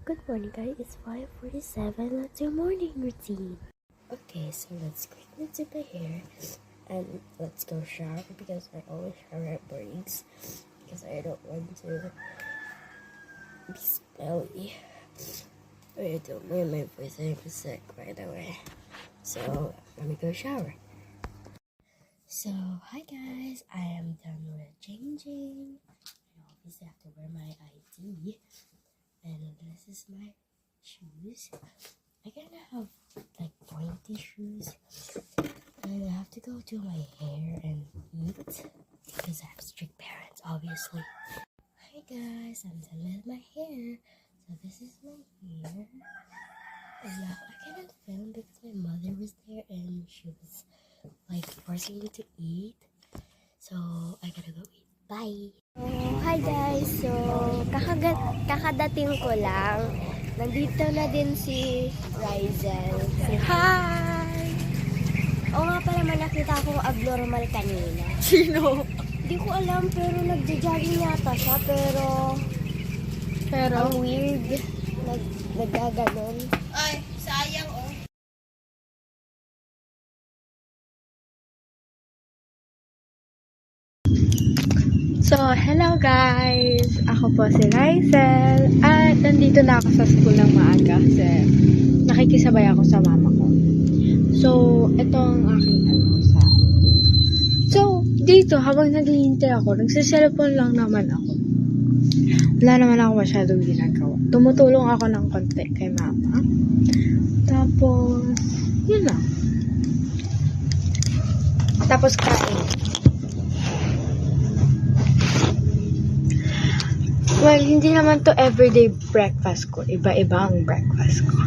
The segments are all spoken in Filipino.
Good morning guys, it's 5:47. That's your morning routine. Okay, so let's quickly do my hair and let's go shower because I always shower at mornings because I don't want to be smelly. I don't mind my voice, I'm sick by the way. So let me go shower. So hi guys, I am done with changing. I obviously have to wear my ID. And this is my shoes. I kind of have like pointy shoes. And I have to go do my hair and eat because I have strict parents, obviously. Hi guys, I'm done with my hair. So this is my hair. And now I cannot film because my mother was there and she was like forcing me to eat. So I gotta go eat. Bye! Hi guys! So, kakadating ko lang. Nandito na din si Rizel. Say hi! Oo nga pala naman nakita akong abnormal kanina. Sino? Hindi ko alam pero nagja-jogging yata siya pero ang weird. Nagaganon. Ay, sayang oh. So, hello guys! Ako po si Rizel at nandito na ako sa school ng maaga kasi nakikisabay ako sa mama ko. So, ito ang aking sa... So, dito habang naghihintay ako, nagsiselfon lang naman ako. Wala naman ako masyadong ginagawa. Tumutulong ako ng konti kay mama. Tapos, yun lang. Tapos kain. Well, hindi naman to everyday breakfast ko. Iba-iba ang breakfast ko.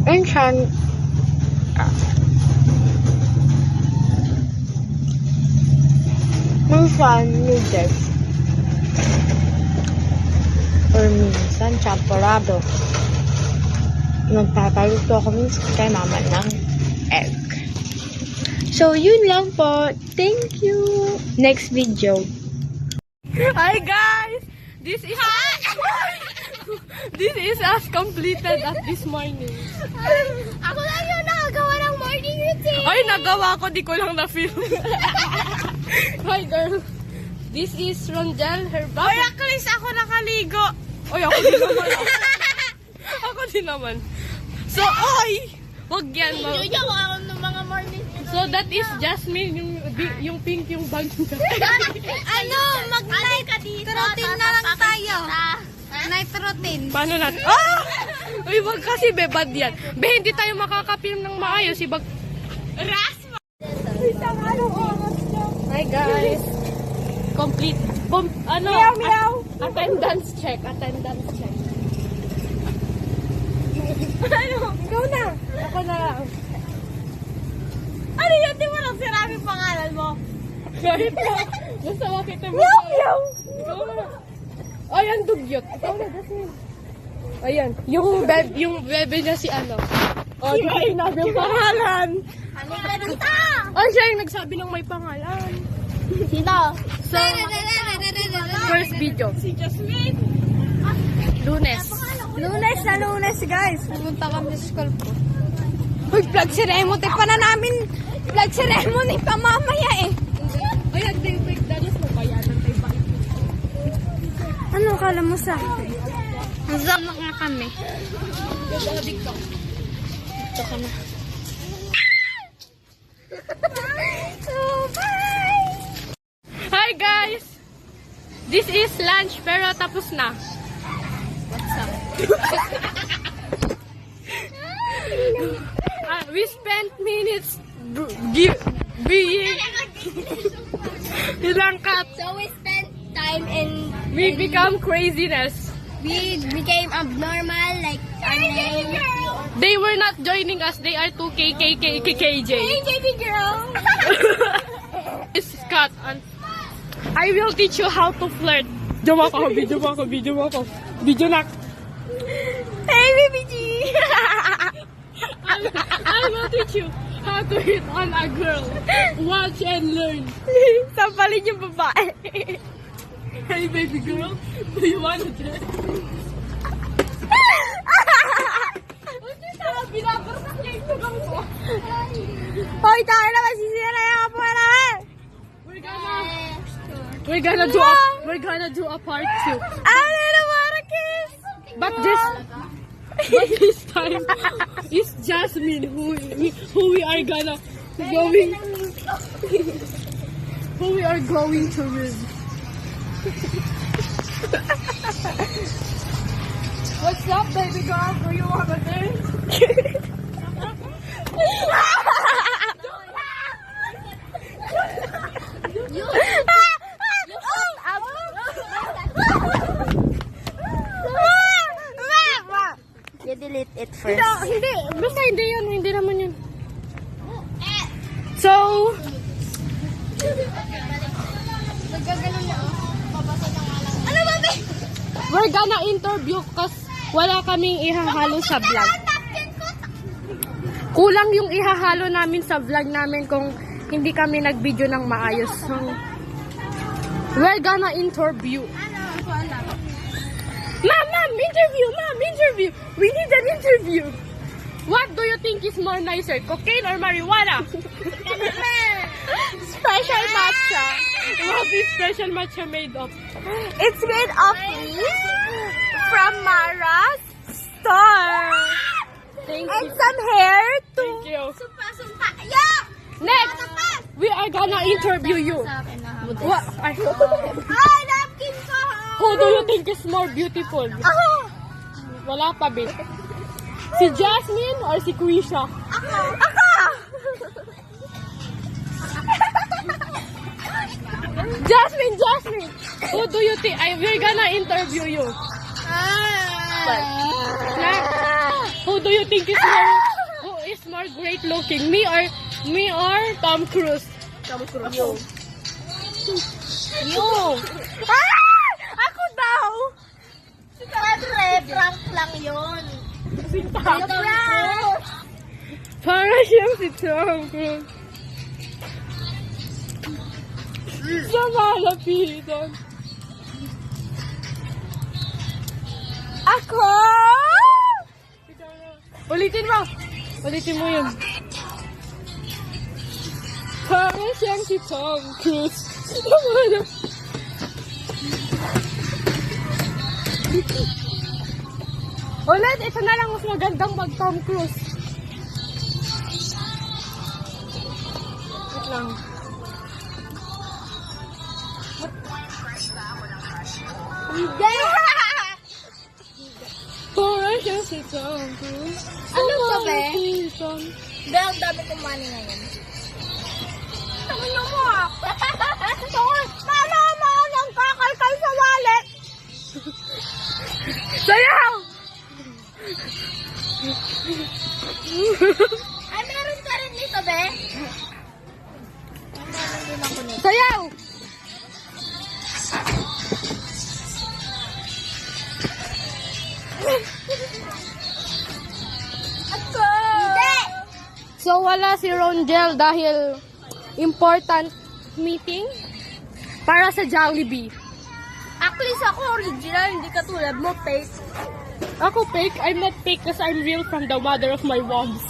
Minsan, noodles. Or minsan, champorado. Nagpapaluto ako minsan kay mama ng egg. So, yun lang po. Thank you. Next video. Hi guys! This is as completed as this morning. Ako lang yung nakagawa ng morning routine! Ay, nagawa ko, di ko lang na-film. Hi girl. This is Rondel, her back. Ay, Chris, ako nakaligo. Ay, ako din naman. Ako din naman. So, ay! Wag yan, ma. Yun ako ng mga morning routine. So, that is Jasmine, yung pink yung bag niya. Ano? Mag-night routine na lang tayo. Night routine. Paano natin? Ah! Uy, wag kasi bebad yan. Be, hindi tayo makakapilm ng maayos. Ibag... Rasma! Isang anong oras niya. Hi guys. Complete. Meow, meow. Attendance check. Attendance check. Ano? Ikaw na. Ako na lang. Ano yun? Di mo lang sinabi pangalan mo. Kahit na. Basta makita mo. Meow, meow. Ikaw na. Ay, ang dugyot. Ikaw na, Jasmine. Ayan. Yung bebe niya si ano. O, di ba sinabi yung pangalan? Ano ka dito? Ay, siya yung nagsabi ng may pangalan. Sino? So, first video. Si Jasmine. Lunes. Lunes na Lunes, guys. Pumunta kami sa school po. Uy, flag ceremony pa na namin. Flag ceremony pa mamaya eh. Ay, hindi yung fake dalos mo. Bayanan tayo ba? Ano kala mo sa akin? Zamak na kami. Gadig ka. Ito ka na. So, bye! Hi guys! This is lunch pero tapos na. What's up? We spent minutes being ilang cut. So, we spent time in... We become craziness. We became abnormal, like our name. They were not joining us. They are 2KKKKJ. Hey, baby girl! This is cut. I will teach you how to flirt. Video mo ako, video mo ako, video mo ako. Video na. Hey, baby G! I will teach you how to hit on a girl. Watch and learn. Sampalin yung babae. Hey baby girl, do you want to dress? We're gonna do a part 2. I don't want a kiss. But this time, it's Jasmine who we are going to use. What's up, baby girl? Do you want a dance? You delete it first. Hindi. Basta hindi yan. Hindi naman yun. So, Ano ba, be? we're gonna interview kasi wala kaming ihahalo sa vlog. Kulang yung ihahalo namin sa vlog namin kung hindi kami nag-video ng maayos. So, we're gonna interview. Ma'am, interview. We need an interview. What do you think is more nicer, cocaine or marijuana? Special matcha. What is special matcha made of? It's made of leaves from Mara's store. Thank And you. some hair too. Thank you. Sumpa. Yeah! Next, we are gonna interview you. What? Ay, napkin ko! Who do you think is more beautiful? Ako! Wala pa, babe. Si Jasmine or si Quisha? Ako! Jasmine! Who do you think? We're gonna interview you. Who do you think is more great looking? Me or Tom Cruise? Tom Cruise. You. Ako daw! Siyempre, prank lang yun. Prank! Para siyang si Tom Cruise. Sa malapitan. Ako! Ulitin mo yun. Para siyang si Tom Cruise. Ulit, ito na lang mas magandang mag Tom Cruise. Wait lang. Hindi! Para siyang si Tom Cruise. Ano ba, be? Malapitan. Be, ang dami kong money ngayon. Tangin mo ah! Tama mo ng kakalkal sa wallet! Sayaw! Ay, meron ka rin nito, be? Meron din ako nito. Sayaw! Ako! Hindi! So wala si Rongel dahil important meeting para sa Jollibee. Actually, ako original, hindi katulad mo, fake. Ako fake? I'm not fake because I'm real from the mother of my wombs.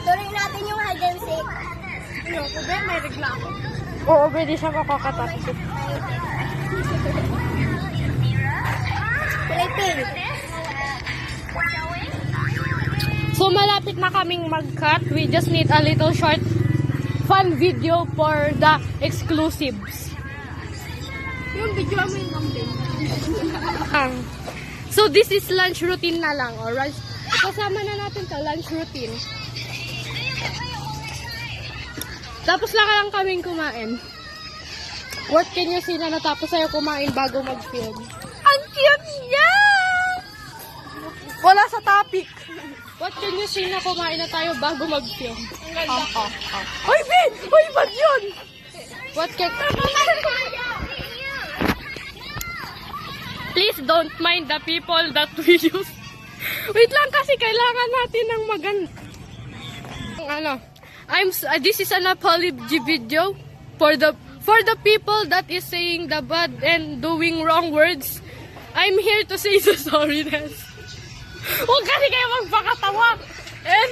Tuloy natin yung hide and seek. Ano ko ba? May reklamo. Oo, pwede siya makakatapos. Kulay pink. So malapit na kaming mag-cut. We just need a little short fun video for the exclusives. Yung video mo yung kambing. So this is lunch routine na lang. Or lunch, kasama na natin to lunch routine. Tapos lang kaming kumain. What can you see na natapos sa'yo kumain bago mag-film? Ang cute niya! Wala sa topic. What can you see na kumain na tayo bago mag-film? Ang ganda. Hoy, Ben! Hoy, ba't yun? What can... Please don't mind the people that we use. Wait lang kasi kailangan natin ng ano. This is an apology video for the people that is saying the bad and doing wrong words. I'm here to say the sorriness. Huwag kasi kayo magpakatawa. And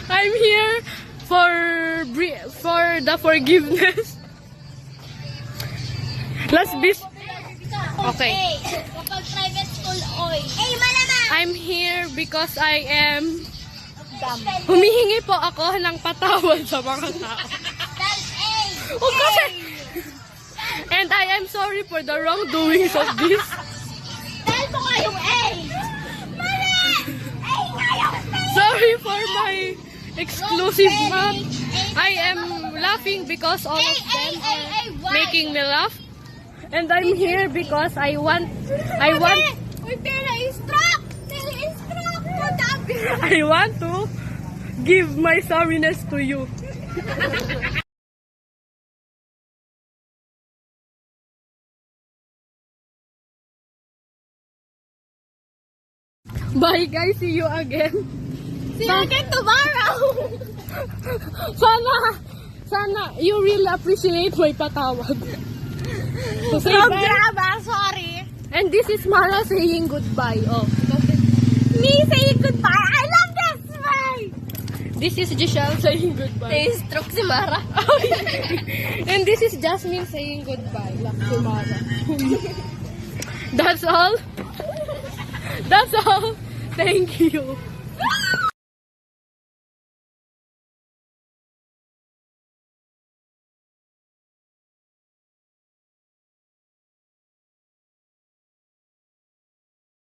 I'm here for the forgiveness. Let's be okay. Kapag private school, oy. Malamang! I'm here because I am humihingi po ako ng patawad sa mga tao. That's A! Oh, kasi, and I am sorry for the wrongdoings of this. Dahil po kayong A! Mali! A nga yung Sorry for my exclusive math. I am laughing because all of them are making me laugh. And I'm here because I want Uy, pera is-struck! Pera is-struck! I want to give my sorriness to you. Bye guys, see you again. See you again tomorrow! Sana you really appreciate my patawad. So say From bye. drama, sorry. And this is Mara saying goodbye. Oh, Me saying goodbye. I love this way. this is Giselle saying goodbye. Stroke si Mara. And this is Jasmine saying goodbye. Love to Mara. That's all. That's all. Thank you.